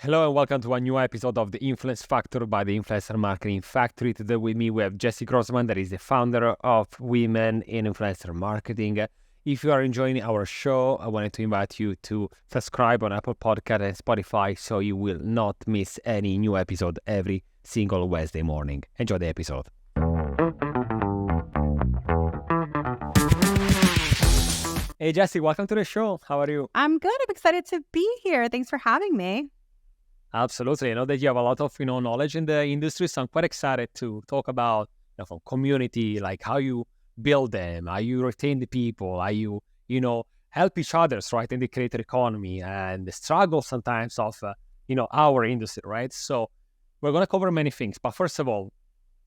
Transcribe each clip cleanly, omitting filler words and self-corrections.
Hello and welcome to a new episode of The Influence Factor by the Influencer Marketing Factory. Today with me we have Jessy Grossman, that is the founder of WIIM in Influencer Marketing. If you are enjoying our show, I wanted to invite you to subscribe on Apple Podcast and Spotify so you will not miss any new episode every single Wednesday morning. Enjoy the episode. Hey Jessy, welcome to the show. How are you? I'm good. I'm excited to be here. Thanks for having me. Absolutely. I know that you have a lot of, knowledge in the industry, so I'm quite excited to talk about, from community, like how you build them, how you retain the people, how you, help each others, right, in the creator economy and the struggle sometimes of, our industry, right? So we're going to cover many things. But first of all,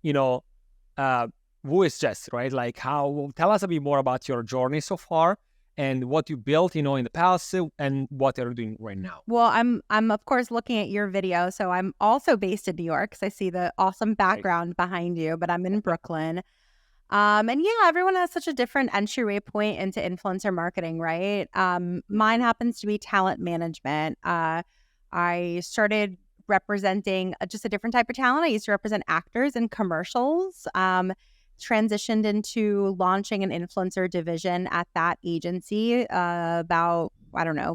who is Jess, right? Like tell us a bit more about your journey so far and what you built, in the past and what you're doing right now. Well, I'm of course looking at your video. So I'm also based in New York because I see the awesome background behind you, but I'm in Brooklyn. And yeah, everyone has such a different entryway point into influencer marketing, right? Mine happens to be talent management. I started representing just a different type of talent. I used to represent actors in commercials. Transitioned into launching an influencer division at that agency about,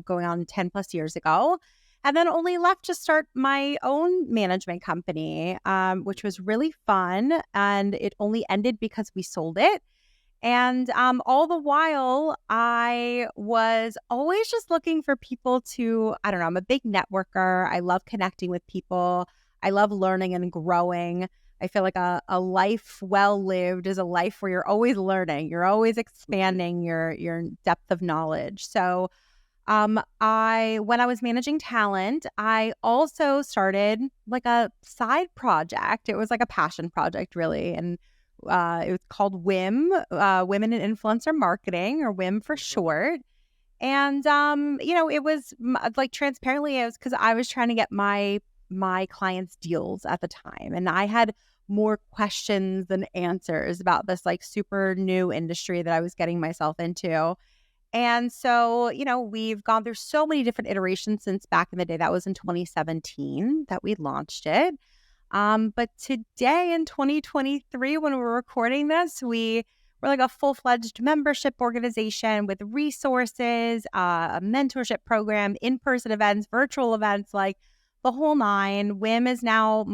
going on 10 plus years ago. And then only left to start my own management company, which was really fun. And it only ended because we sold it. And all the while, I was always just looking for people to, I'm a big networker. I love connecting with people. I love learning and growing. I feel like a life well lived is a life where you're always learning. You're always expanding your depth of knowledge. So when I was managing talent, I also started like a side project. It was like a passion project, really. And it was called WIIM, Women in Influencer Marketing, or WIIM for short. And, it was like transparently, it was because I was trying to get my clients deals at the time. And I had more questions than answers about this like super new industry that I was getting myself into. And so, we've gone through so many different iterations since back in the day. That was in 2017 that we launched it. But today in 2023, when we're recording this, we're like a full-fledged membership organization with resources, a mentorship program, in-person events, virtual events, like the whole nine. WIIM is now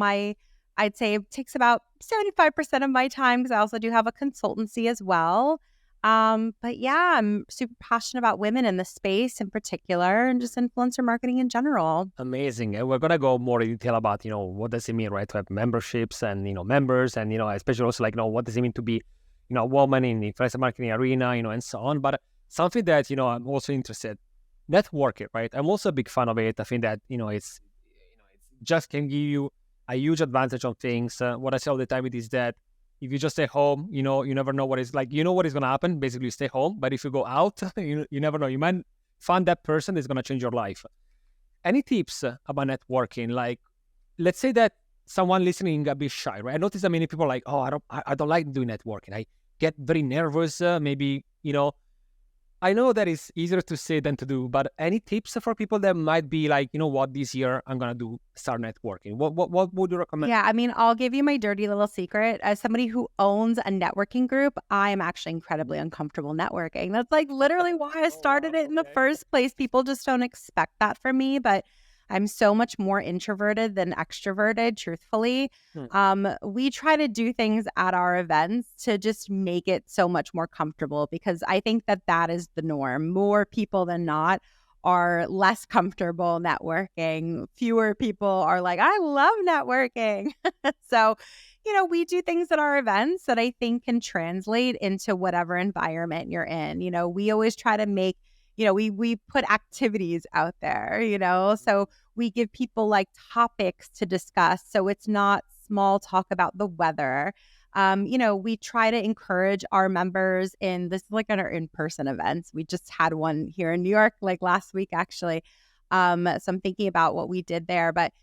I'd say it takes about 75% of my time because I also do have a consultancy as well. But yeah, I'm super passionate about women in the space in particular and just influencer marketing in general. Amazing. And we're going to go more in detail about, what does it mean, right, to have memberships and, members and, especially also like, what does it mean to be, a woman in the influencer marketing arena, and so on. But something that, I'm also interested, networking, right? I'm also a big fan of it. I think that, it's just can give you a huge advantage on things. What I say all the time is that if you just stay home, you never know what is like, what is going to happen. Basically, you stay home. But if you go out, you never know. You might find that person that's going to change your life. Any tips about networking? Like, let's say that someone listening a bit shy, right? I notice that many people are like, oh, I don't like doing networking. I get very nervous. Maybe, I know that it's easier to say than to do, but any tips for people that might be like, this year I'm going to start networking? What would you recommend? Yeah, I'll give you my dirty little secret. As somebody who owns a networking group, I am actually incredibly uncomfortable networking. That's like literally why I started it in the first place. People just don't expect that from me, but I'm so much more introverted than extroverted, truthfully. We try to do things at our events to just make it so much more comfortable because I think that is the norm. More people than not are less comfortable networking. Fewer people are like, I love networking. So, we do things at our events that I think can translate into whatever environment you're in. We always try to make we put activities out there, so we give people like topics to discuss. So it's not small talk about the weather. We try to encourage our members in this, like in our in-person events. We just had one here in New York, like last week, actually. So I'm thinking about what we did there, but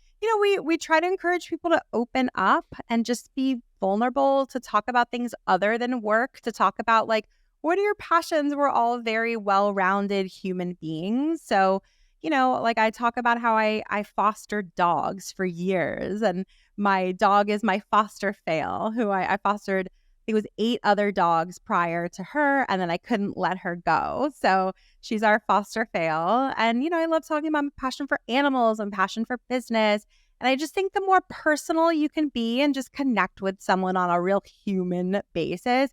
we try to encourage people to open up and just be vulnerable, to talk about things other than work, to talk about like, what are your passions? We're all very well-rounded human beings. So, like I talk about how I fostered dogs for years, and my dog is my foster fail, who I fostered. It was 8 other dogs prior to her, and then I couldn't let her go. So she's our foster fail. And, I love talking about my passion for animals and passion for business. And I just think the more personal you can be and just connect with someone on a real human basis,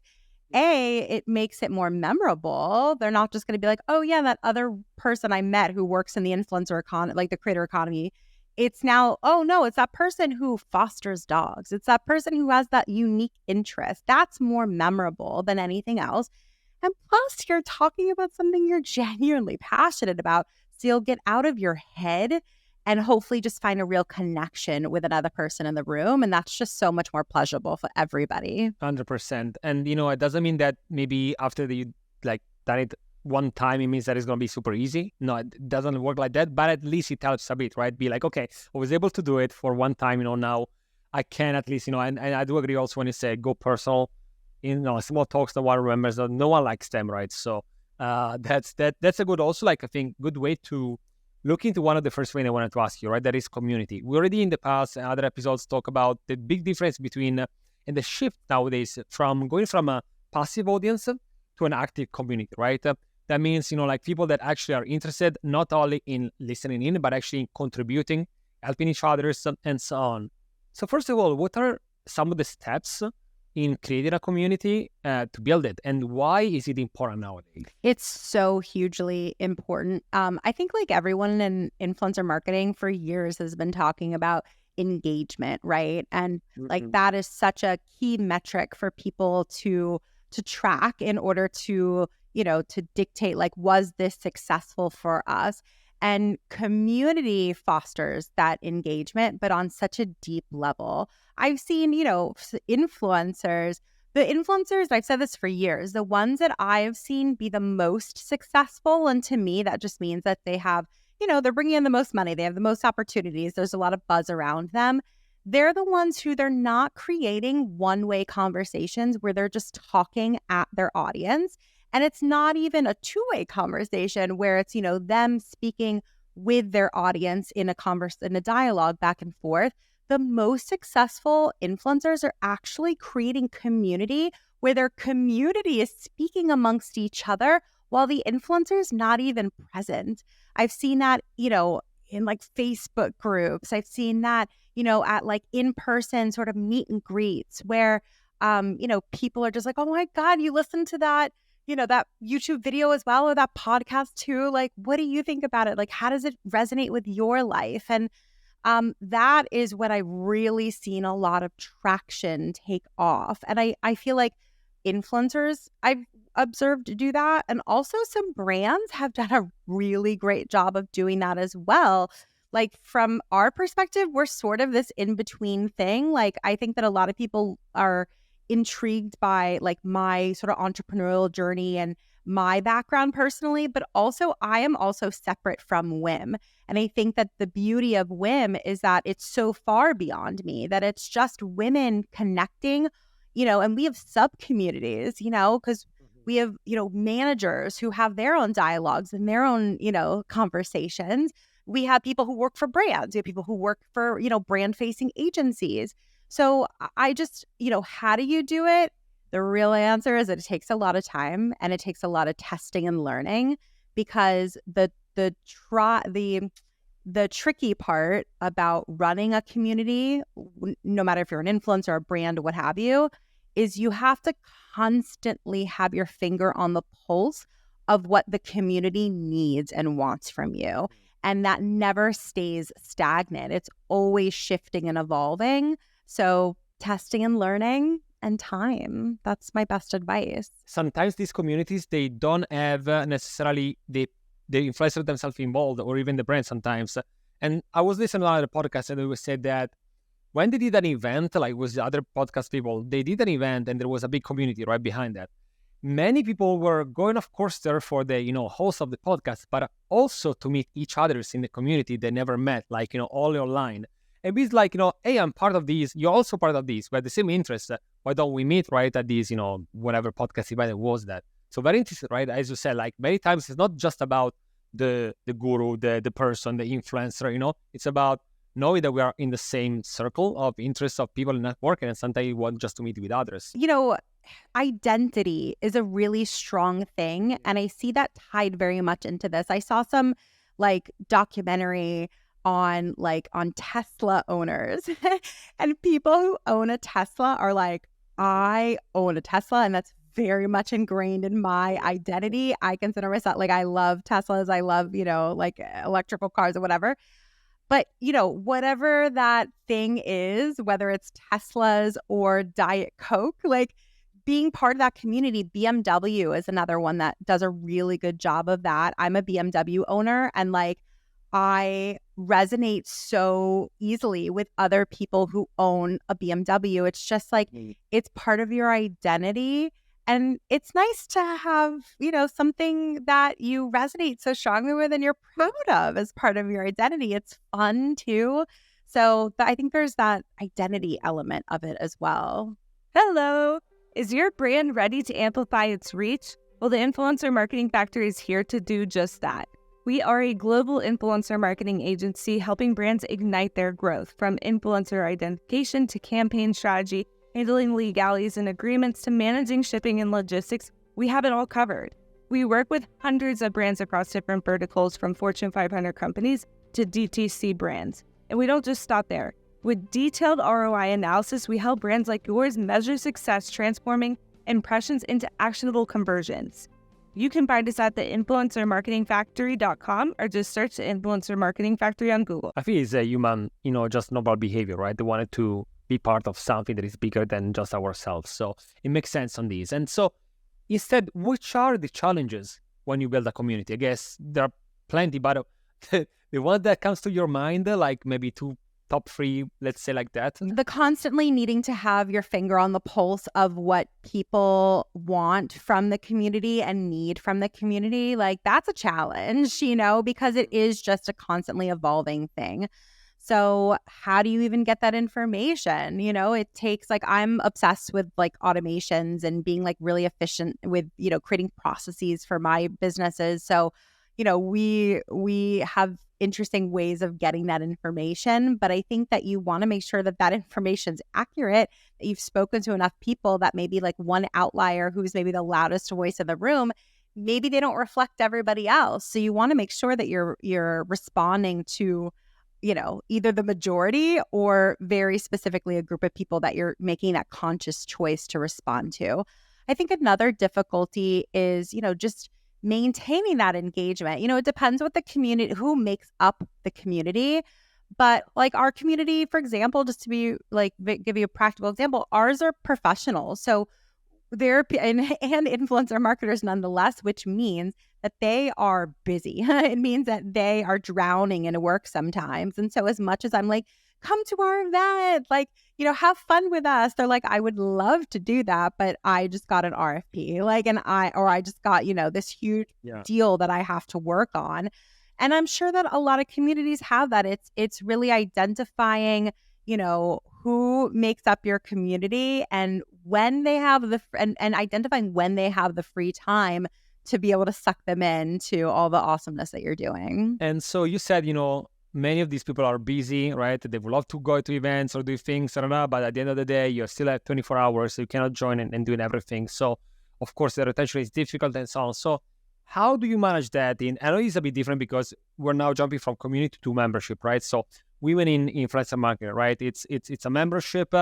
it makes it more memorable. They're not just going to be like, oh, yeah, that other person I met who works in the influencer economy, like the creator economy. It's now, oh, no, it's that person who fosters dogs. It's that person who has that unique interest. That's more memorable than anything else. And plus, you're talking about something you're genuinely passionate about. So you'll get out of your head and hopefully just find a real connection with another person in the room. And that's just so much more pleasurable for everybody. 100%. And, it doesn't mean that maybe after you done it one time, it means that it's going to be super easy. No, it doesn't work like that. But at least it helps a bit, right? Be like, okay, I was able to do it for one time, now I can at least, and I do agree also when you say go personal, small talks no one remembers, no one likes them, right? So that's a good, also I think, good way to look into one of the first things I wanted to ask you, right? That is community. We already in the past, other episodes talk about the big difference between and the shift nowadays from going from a passive audience to an active community, right? That means, people that actually are interested not only in listening in, but actually in contributing, helping each other, and so on. So first of all, what are some of the steps in creating a community to build it, and why is it important nowadays? It's so hugely important. I think like everyone in influencer marketing for years has been talking about engagement, right? And like that is such a key metric for people to track in order to, to dictate like, was this successful for us? And community fosters that engagement, but on such a deep level. I've seen, influencers, I've said this for years, the ones that I've seen be the most successful. And to me, that just means that they have, they're bringing in the most money. They have the most opportunities. There's a lot of buzz around them. They're the ones who they're not creating one-way conversations where they're just talking at their audience. And it's not even a two-way conversation where it's, them speaking with their audience in a dialogue back and forth. The most successful influencers are actually creating community where their community is speaking amongst each other while the influencer is not even present. I've seen that, in like Facebook groups. I've seen that, at like in-person sort of meet and greets where, people are just like, oh my God, you listened to that, that YouTube video as well, or that podcast too. Like, what do you think about it? Like, how does it resonate with your life? And that is when I've really seen a lot of traction take off. And I feel like influencers I've observed do that. And also some brands have done a really great job of doing that as well. Like from our perspective, we're sort of this in-between thing. Like I think that a lot of people are intrigued by like my sort of entrepreneurial journey and my background personally, but also I am also separate from WIIM. And I think that the beauty of WIIM is that it's so far beyond me, that it's just women connecting, and we have sub-communities, because we have, managers who have their own dialogues and their own, conversations. We have people who work for brands. We have people who work for, brand-facing agencies. So I just, how do you do it? The real answer is that it takes a lot of time and it takes a lot of testing and learning, because the tricky part about running a community, no matter if you're an influencer or a brand or what have you, is you have to constantly have your finger on the pulse of what the community needs and wants from you. And that never stays stagnant. It's always shifting and evolving. So testing and learning and time. That's my best advice. Sometimes these communities, they don't have necessarily the influencers themselves involved, or even the brand sometimes. And I was listening to another podcast and they said that when they did an event, like with the other podcast people, they did an event and there was a big community right behind that. Many people were going, of course, there for the, host of the podcast, but also to meet each other in the community they never met, like, all online. And it's like, hey, I'm part of these. You're also part of these. We have the same interests. Why don't we meet right at these, whatever podcast event it was that. So very interesting, right? As you said, like many times it's not just about the guru, the person, the influencer, it's about knowing that we are in the same circle of interests of people networking, and sometimes you want just to meet with others. Identity is a really strong thing. And I see that tied very much into this. I saw some documentary on Tesla owners and people who own a Tesla are like, I own a Tesla, and that's very much ingrained in my identity. I consider myself I love Teslas. I love, electrical cars or whatever. But, whatever that thing is, whether it's Teslas or Diet Coke, being part of that community, BMW is another one that does a really good job of that. I'm a BMW owner, and I resonate so easily with other people who own a BMW. It's just it's part of your identity. And it's nice to have, something that you resonate so strongly with and you're proud of as part of your identity. It's fun too. So I think there's that identity element of it as well. Hello. Is your brand ready to amplify its reach? Well, the Influencer Marketing Factory is here to do just that. We are a global influencer marketing agency helping brands ignite their growth, from influencer identification to campaign strategy, handling legalities and agreements to managing shipping and logistics. We have it all covered. We work with hundreds of brands across different verticals, from Fortune 500 companies to DTC brands. And we don't just stop there. With detailed ROI analysis, we help brands like yours measure success, transforming impressions into actionable conversions. You can find us at the influencermarketingfactory.com or just search the Influencer Marketing Factory on Google. I think it's a human, just noble behavior, right? They wanted to be part of something that is bigger than just ourselves. So it makes sense on these. And so instead, which are the challenges when you build a community? I guess there are plenty, but the one that comes to your mind, maybe top 3, let's say like that. The constantly needing to have your finger on the pulse of what people want from the community and need from the community. That's a challenge, because it is just a constantly evolving thing. So how do you even get that information? It takes I'm obsessed with automations and being really efficient with, creating processes for my businesses. So, we have interesting ways of getting that information, but I think that you want to make sure that that information is accurate, that you've spoken to enough people that maybe one outlier who's maybe the loudest voice in the room, maybe they don't reflect everybody else. So you want to make sure that you're responding to either the majority or very specifically a group of people that you're making that conscious choice to respond to. I think another difficulty is, just maintaining that engagement. It depends what the community, who makes up the community. But our community, for example, just to be give you a practical example, ours are professionals. So they're and influencer marketers nonetheless, which means that they are busy. It means that they are drowning in work sometimes. And so as much as I'm come to our event, have fun with us, they're I would love to do that, but I just got an RFP, I just got, this huge deal that I have to work on. And I'm sure that a lot of communities have that. It's really identifying, who makes up your community and when they have and identifying when they have the free time to be able to suck them into all the awesomeness that you're doing. And so you said, many of these people are busy, right? They would love to go to events or do things, but at the end of the day, you still have 24 hours, so you cannot join and doing everything. So, of course, the retention is difficult and so on. So, how do you manage that? I know it's a bit different because we're now jumping from community to membership, right? So, we went in influencer marketing, right? It's a membership.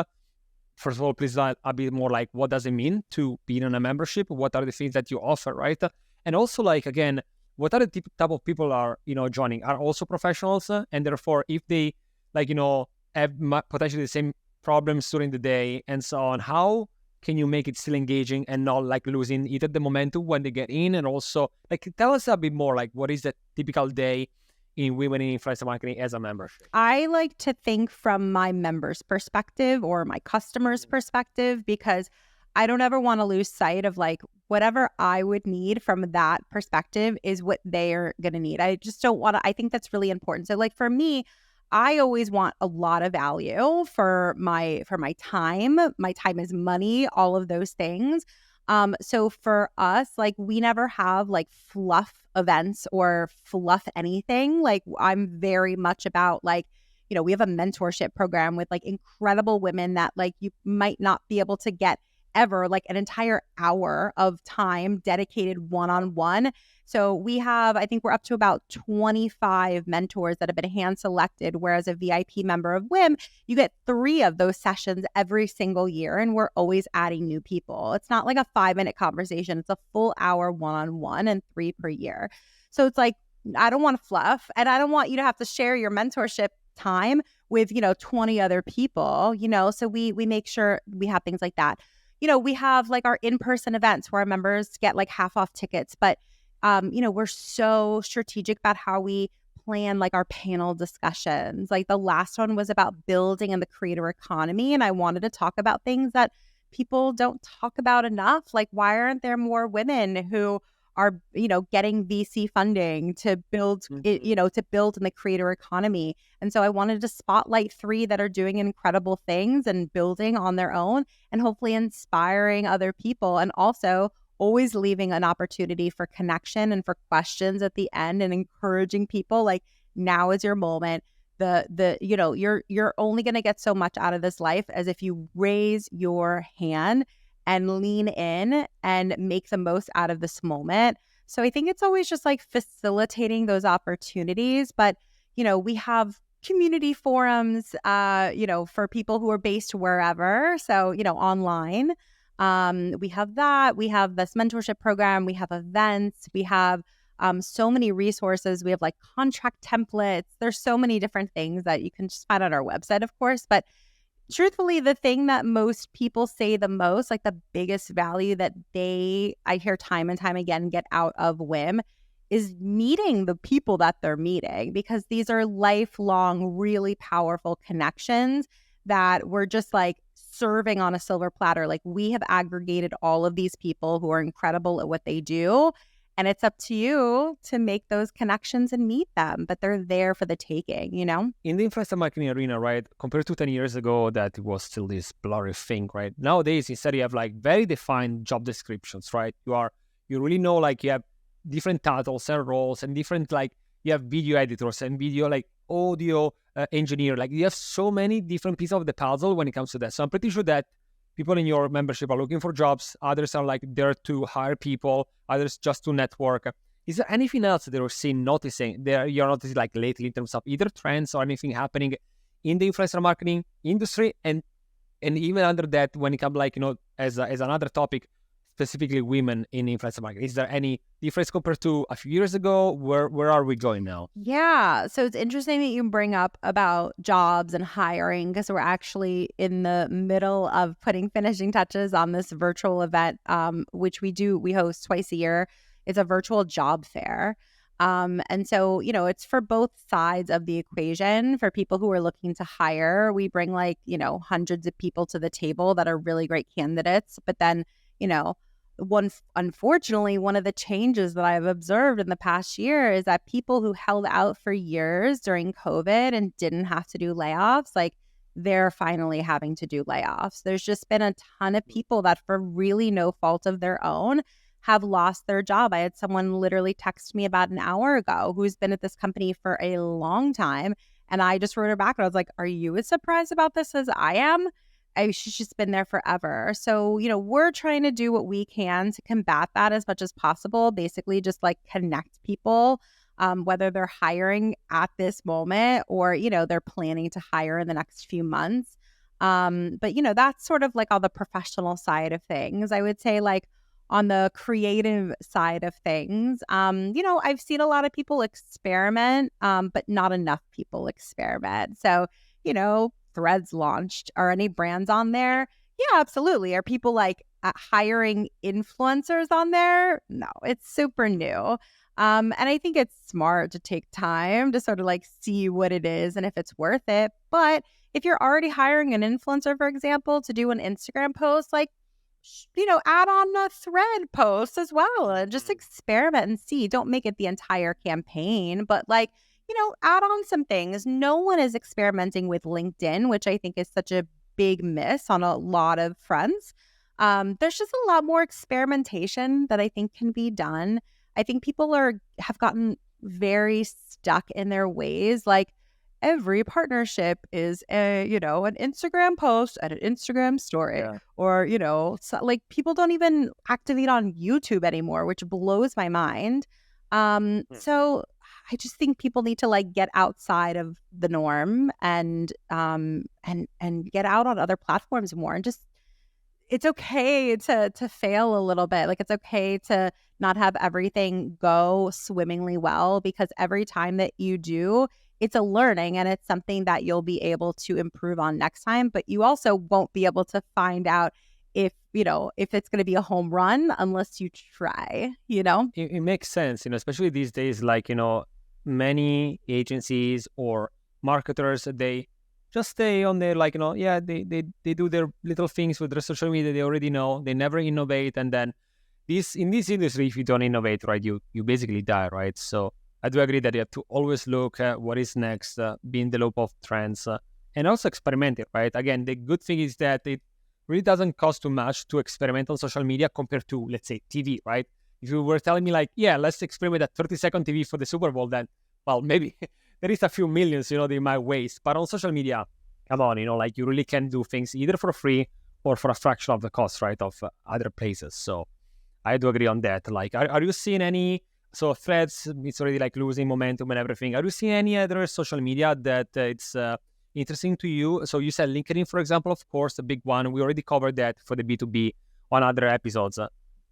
First of all, please a bit more what does it mean to be in a membership? What are the things that you offer, right? And also, again, what are the type of people are, joining? Are also professionals, and therefore, if they, have potentially the same problems during the day and so on, how can you make it still engaging and not losing either the momentum when they get in, and also tell us a bit more what is the typical day in Women in Influencer Marketing as a membership? I like to think from my members' perspective or my customers' perspective, because I don't ever want to lose sight of whatever I would need from that perspective is what they're going to need. I just don't want to, I think that's really important. So for me, I always want a lot of value for my time. My time is money, all of those things. So for us, we never have fluff events or fluff anything. Like I'm very much about like, we have a mentorship program with like incredible women that like you might not be able to get ever, like an entire hour of time dedicated one-on-one. So we have, I think we're up to about 25 mentors that have been hand selected, whereas a VIP member of WIIM, you get 3 of those sessions every single year, and we're always adding new people. It's not like a 5-minute conversation. It's a full hour one-on-one and 3 per year. So it's like, I don't want to fluff, and I don't want you to have to share your mentorship time with, 20 other people, so we make sure we have things like that. We have like our in-person events where our members get like half off tickets, but we're so strategic about how we plan like our panel discussions. Like the last one was about building in the creator economy, and I wanted to talk about things that people don't talk about enough. Like, why aren't there more women who are, getting VC funding to build it, to build in the creator economy? And so I wanted to spotlight 3 that are doing incredible things and building on their own and hopefully inspiring other people, and also always leaving an opportunity for connection and for questions at the end, and encouraging people like, now is your moment. You're only going to get so much out of this life as if you raise your hand and lean in and make the most out of this moment. So I think it's always just like facilitating those opportunities. But, we have community forums, for people who are based wherever. So, online. We have that. We have this mentorship program. We have events. We have so many resources. We have like contract templates. There's so many different things that you can just find on our website, of course. But truthfully, the thing that most people say the most, like the biggest value that I hear time and time again, get out of WIIM is meeting the people that they're meeting, because these are lifelong, really powerful connections that we're just like serving on a silver platter. Like we have aggregated all of these people who are incredible at what they do. And it's up to you to make those connections and meet them, but they're there for the taking, In the influencer marketing arena, right, compared to 10 years ago, that it was still this blurry thing, right? Nowadays, instead you have like very defined job descriptions, right? You really know, like you have different titles and roles and different, like you have video editors and video, like audio engineer. Like you have so many different pieces of the puzzle when it comes to that. So I'm pretty sure that people in your membership are looking for jobs. Others are like there to hire people. Others just to network. Is there anything else that you're noticing like lately in terms of either trends or anything happening in the influencer marketing industry, and even under that when it comes like as another topic, specifically women in influencer marketing? Is there any difference compared to a few years ago? Where are we going now? Yeah. So it's interesting that you bring up about jobs and hiring, because we're actually in the middle of putting finishing touches on this virtual event, which we host twice a year. It's a virtual job fair. And so, it's for both sides of the equation. For people who are looking to hire, we bring like, hundreds of people to the table that are really great candidates. But then, unfortunately, one of the changes that I've observed in the past year is that people who held out for years during COVID and didn't have to do layoffs, like they're finally having to do layoffs. There's just been a ton of people that, for really no fault of their own, have lost their job. I had someone literally text me about an hour ago who's been at this company for a long time. And I just wrote her back and I was like, are you as surprised about this as I am? She's just been there forever. So, we're trying to do what we can to combat that as much as possible. Basically, just like connect people, whether they're hiring at this moment or, they're planning to hire in the next few months. But, that's sort of like on the professional side of things. I would say like on the creative side of things, I've seen a lot of people experiment, but not enough people experiment. So, Threads launched. Are any brands on there? Yeah, absolutely. Are people like hiring influencers on there? No, it's super new. And I think it's smart to take time to sort of like see what it is and if it's worth it. But if you're already hiring an influencer, for example, to do an Instagram post, like, add on a thread post as well and just experiment and see. Don't make it the entire campaign, but like, add on some things. No one is experimenting with LinkedIn, which I think is such a big miss on a lot of fronts. There's just a lot more experimentation that I think can be done. I think people have gotten very stuck in their ways. Like every partnership is an Instagram post and an Instagram story, or so, like people don't even activate on YouTube anymore, which blows my mind. So I just think people need to like get outside of the norm and get out on other platforms more, and just it's okay to fail a little bit. Like it's okay to not have everything go swimmingly well, because every time that you do, it's a learning and it's something that you'll be able to improve on next time. But you also won't be able to find out if it's going to be a home run unless you try, It makes sense, especially these days, like, many agencies or marketers, they just stay on their, like, they do their little things with their social media. They already know, they never innovate. And then in this industry, if you don't innovate, right, you basically die, right? So I do agree that you have to always look at what is next, be in the loop of trends, and also experiment it, right? Again, the good thing is that it really doesn't cost too much to experiment on social media compared to, let's say, TV, right? If you were telling me like, yeah, let's experiment at 30-second TV for the Super Bowl, then, well, maybe there is a few millions, they might waste. But on social media, come on, like you really can do things either for free or for a fraction of the cost, right, of other places. So I do agree on that. Like, are you seeing any... So Threads, it's already like losing momentum and everything. Are you seeing any other social media that it's interesting to you? So you said LinkedIn, for example, of course, the big one. We already covered that for the B2B on other episodes.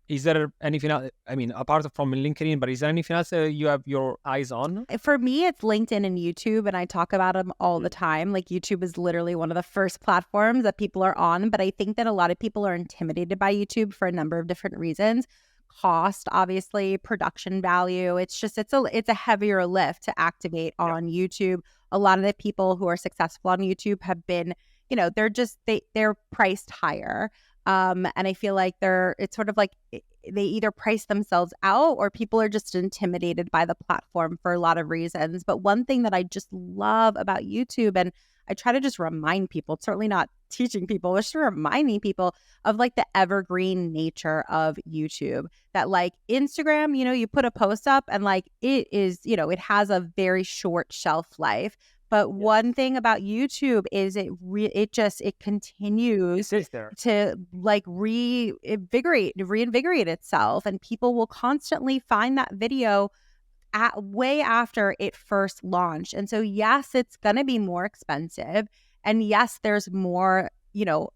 Is there anything else, I mean, apart from LinkedIn, but is there anything else you have your eyes on? For me, it's LinkedIn and YouTube, and I talk about them all the time. Like YouTube is literally one of the first platforms that people are on, but I think that a lot of people are intimidated by YouTube for a number of different reasons. Cost, obviously, production value. It's a heavier lift to activate on YouTube. A lot of the people who are successful on YouTube have been, they're priced higher. And I feel like it's sort of like they either price themselves out or people are just intimidated by the platform for a lot of reasons. But one thing that I just love about YouTube, and I try to just remind people, certainly not teaching people, but just reminding people of like the evergreen nature of YouTube. That like Instagram, you put a post up and like it is, it has a very short shelf life. But one thing about YouTube is it continues to like reinvigorate itself, and people will constantly find that video way after it first launched. And so yes, it's going to be more expensive, and yes, there's more, a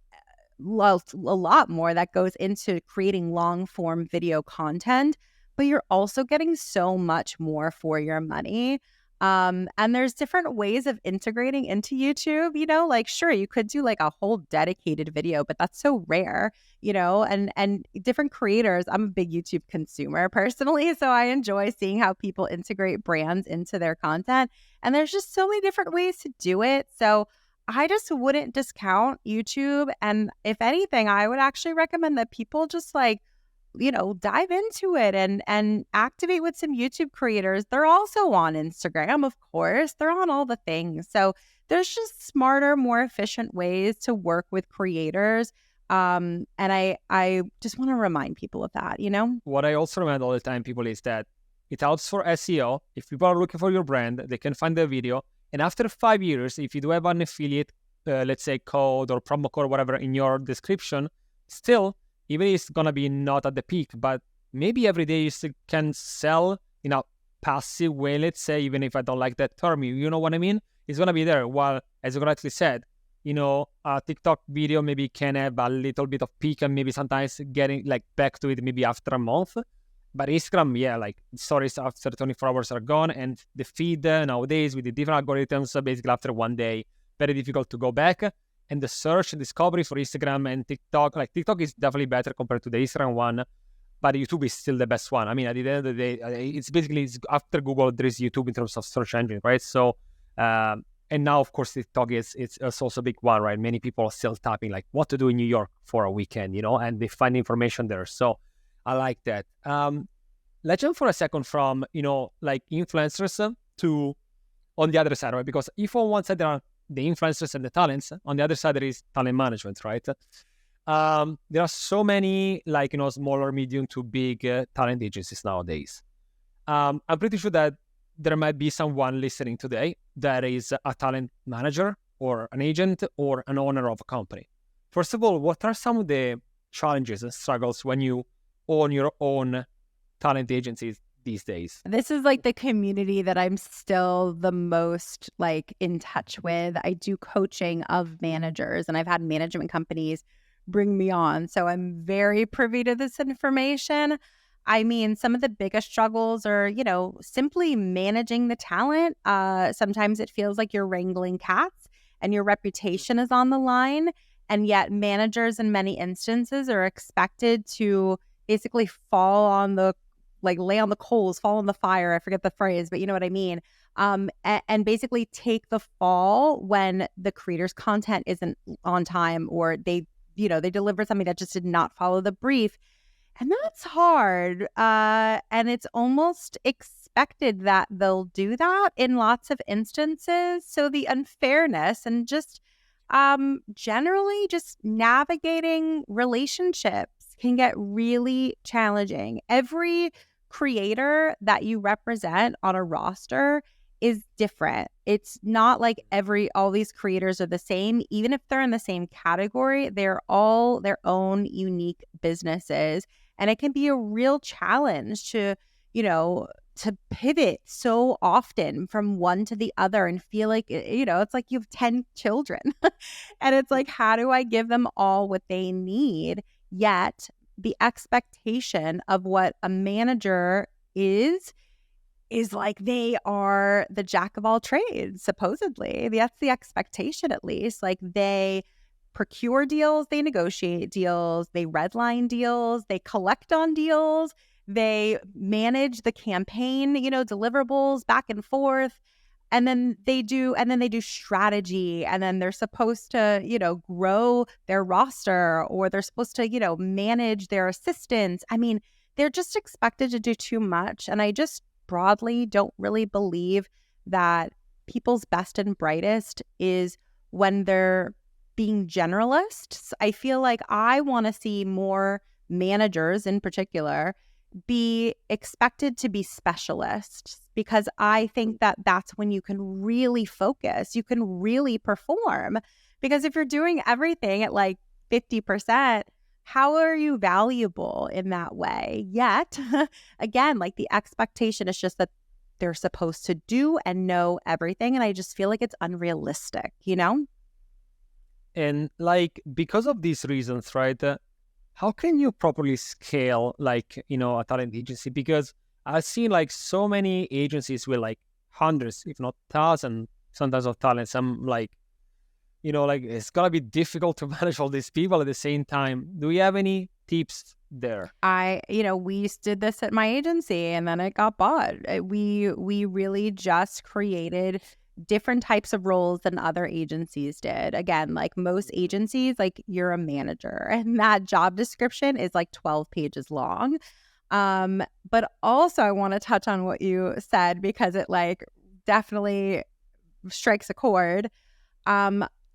lot more that goes into creating long form video content, but you're also getting so much more for your money. And there's different ways of integrating into YouTube, like sure, you could do like a whole dedicated video, but that's so rare, and different creators. I'm a big YouTube consumer personally, so I enjoy seeing how people integrate brands into their content. And there's just so many different ways to do it. So I just wouldn't discount YouTube. And if anything, I would actually recommend that people just like, dive into it and activate with some YouTube creators. They're also on Instagram, of course. They're on all the things. So there's just smarter, more efficient ways to work with creators. And I just want to remind people of that, What I also remind all the time people is that it helps for SEO. If people are looking for your brand, they can find the video. And after 5 years, if you do have an affiliate, let's say code or promo code or whatever in your description, still, even if it's going to be not at the peak, but maybe every day you still can sell in a passive way, let's say, even if I don't like that term, you know what I mean? It's going to be there. While, as you correctly said, a TikTok video maybe can have a little bit of peak and maybe sometimes getting like back to it maybe after a month. But Instagram, like stories after 24 hours are gone. And the feed nowadays with the different algorithms, basically after one day, very difficult to go back. And the search and discovery for Instagram and TikTok, like TikTok is definitely better compared to the Instagram one, but YouTube is still the best one. I mean, at the end of the day, it's after Google, there is YouTube in terms of search engine, right? So, and now, of course, TikTok it's also a big one, right? Many people are still tapping like what to do in New York for a weekend, and they find information there. So I like that. Let's jump for a second from, like influencers to on the other side, right? Because if on one side there are the influencers and the talents, on the other side there is talent management, right? There are so many like smaller, medium to big talent agencies nowadays. I'm pretty sure that there might be someone listening today that is a talent manager or an agent or an owner of a company. First of all, what are some of the challenges and struggles when you own your own talent agencies these days? This is like the community that I'm still the most like in touch with. I do coaching of managers, and I've had management companies bring me on. So I'm very privy to this information. I mean, some of the biggest struggles are, simply managing the talent. Sometimes it feels like you're wrangling cats and your reputation is on the line. And yet managers in many instances are expected to basically lay on the coals, fall in the fire. I forget the phrase, but you know what I mean. And basically take the fall when the creator's content isn't on time, or they deliver something that just did not follow the brief. And that's hard. And it's almost expected that they'll do that in lots of instances. So the unfairness and just generally just navigating relationships can get really challenging. Every creator that you represent on a roster is different. It's not like all these creators are the same. Even if they're in the same category, they're all their own unique businesses. And it can be a real challenge to pivot so often from one to the other and feel like, it's like you have 10 children. And it's like, how do I give them all what they need? Yet the expectation of what a manager is like they are the jack of all trades, supposedly. That's the expectation, at least. Like they procure deals, they negotiate deals, they redline deals, they collect on deals, they manage the campaign, deliverables back and forth. And then they do strategy, and then they're supposed to, grow their roster, or they're supposed to, manage their assistants. I mean, they're just expected to do too much. And I just broadly don't really believe that people's best and brightest is when they're being generalists. I feel like I want to see more managers in particular be expected to be specialists, because I think that that's when you can really focus, you can really perform. Because if you're doing everything at like 50%, how are you valuable in that way? Yet, again, like the expectation is just that they're supposed to do and know everything. And I just feel like it's unrealistic, And like, because of these reasons, right? How can you properly scale a talent agency? Because I've seen like so many agencies with like hundreds, if not thousands, sometimes of talents. I'm like, it's gonna be difficult to manage all these people at the same time. Do you have any tips there? We did this at my agency, and then it got bought. We really just created different types of roles than other agencies did. Again, like most agencies, like you're a manager, and that job description is like 12 pages long. But also I want to touch on what you said, because it like definitely strikes a chord.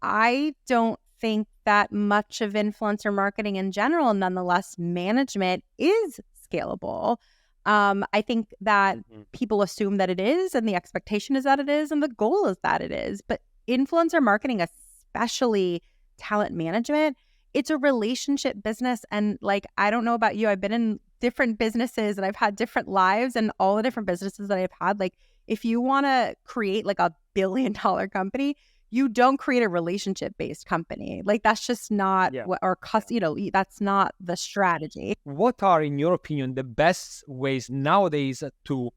I don't think that much of influencer marketing in general, nonetheless, management is scalable. I think that people assume that it is, and the expectation is that it is, and the goal is that it is. But influencer marketing, especially talent management, it's a relationship business. And like, I don't know about you, I've been in different businesses and I've had different lives, and all the different businesses that I've had, like if you want to create like $1 billion company, you don't create a relationship-based company. Like that's just not that's not the strategy. What are, in your opinion, the best ways nowadays to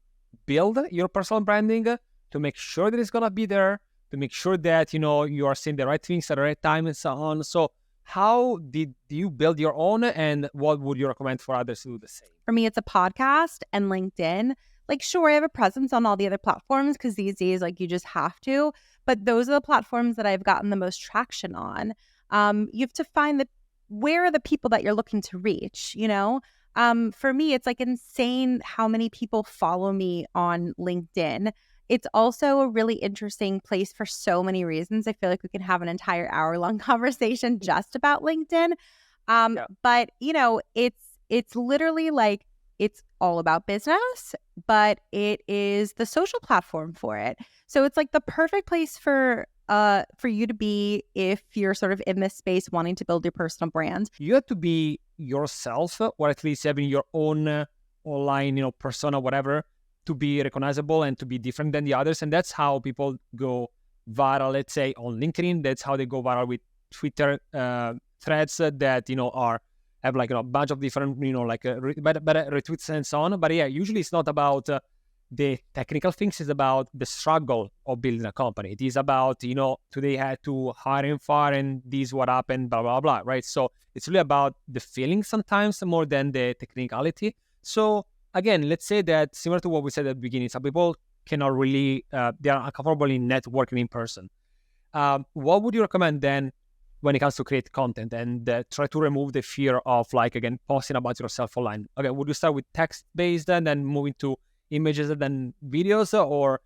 build your personal branding, to make sure that it's gonna be there, to make sure that you are saying the right things at the right time and so on? So how did you build your own, and what would you recommend for others to do the same? For me, it's a podcast and LinkedIn. Like, sure, I have a presence on all the other platforms because these days, like, you just have to. But those are the platforms that I've gotten the most traction on. You have to find where are the people that you're looking to reach, For me, it's like insane how many people follow me on LinkedIn. It's also a really interesting place for so many reasons. I feel like we can have an entire hour-long conversation just about LinkedIn. But, it's literally like, it's all about business. but it is the social platform for it. So it's like the perfect place for you to be if you're sort of in this space wanting to build your personal brand. You have to be yourself, or at least having your own online, persona, whatever, to be recognizable and to be different than the others. And that's how people go viral, let's say, on LinkedIn. That's how they go viral with Twitter threads that, have like a bunch of different, better retweets and so on. But yeah, usually it's not about the technical things. It's about the struggle of building a company. It is about, today I had to hire and fire and this what happened, blah, blah, blah, right? So it's really about the feeling sometimes more than the technicality. So again, let's say that similar to what we said at the beginning, some people cannot really, they are uncomfortable in networking in person. What would you recommend then when it comes to create content and try to remove the fear of, like, again, posting about yourself online? Okay, would you start with text-based and then move into images and then videos, or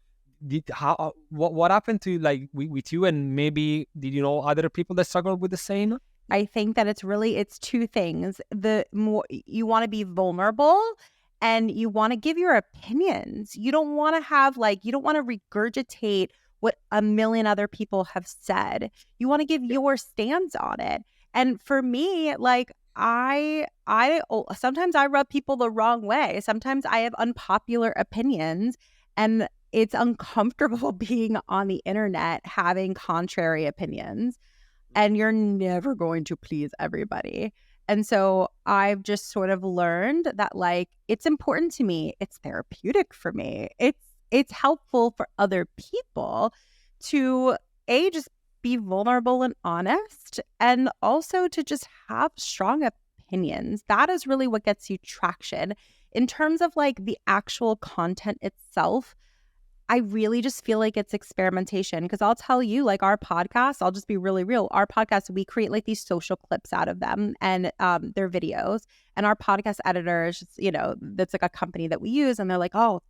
what happened to like with you, and maybe did you know other people that struggle with the same? I think that it's two things. The more you want to be vulnerable and you want to give your opinions. You don't want to you don't want to regurgitate what a million other people have said. You want to give your stance on it. And for me, like I sometimes I rub people the wrong way. Sometimes I have unpopular opinions, and it's uncomfortable being on the internet having contrary opinions, and you're never going to please everybody. And so I've just sort of learned that, like, it's important to me. It's therapeutic for me. It's helpful for other people to just be vulnerable and honest, and also to just have strong opinions. That is really what gets you traction. In terms of like the actual content itself, I really just feel like it's experimentation, because I'll tell you, like, our podcast, I'll just be really real. Our podcast, we create like these social clips out of them, and they're videos. And our podcast editor is just, that's like a company that we use, and they're like, oh,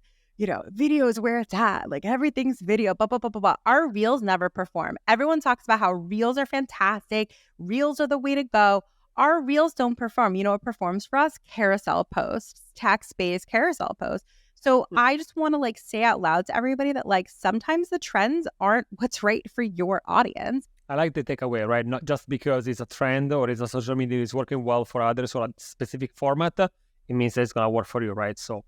video is where it's at. Like, everything's video, blah, blah, blah, blah, blah. Our reels never perform. Everyone talks about how reels are fantastic. Reels are the way to go. Our reels don't perform. You know what performs for us? Carousel posts, text-based carousel posts. So I just want to like say out loud to everybody that, like, sometimes the trends aren't what's right for your audience. I like the takeaway, right? Not just because it's a trend or it's a social media is working well for others or a specific format, it means that it's going to work for you, right? So,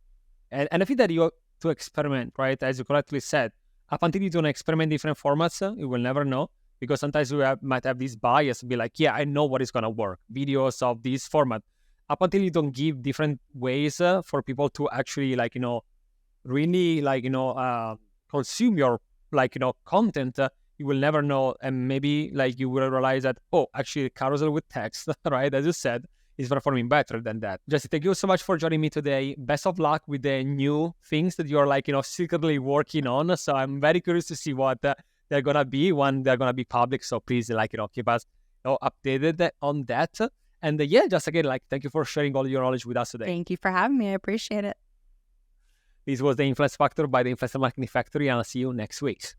and I think that you have to experiment, right? As you correctly said, up until you don't experiment different formats, you will never know, because sometimes we might have this bias and be like, yeah, I know what is going to work, videos of this format. Up until you don't give different ways for people to actually, like, really, like, consume your, like, content, you will never know. And maybe, like, you will realize that, oh, actually carousel with text, right, as you said, is performing better than that. Jessy, thank you so much for joining me today. Best of luck with the new things that you're, like, secretly working on. So I'm very curious to see what they're going to be when they're going to be public. So please, like, keep us updated on that. And yeah, just again, like, thank you for sharing all your knowledge with us today. Thank you for having me. I appreciate it. This was the Influence Factor by the Influencer Marketing Factory, and I'll see you next week.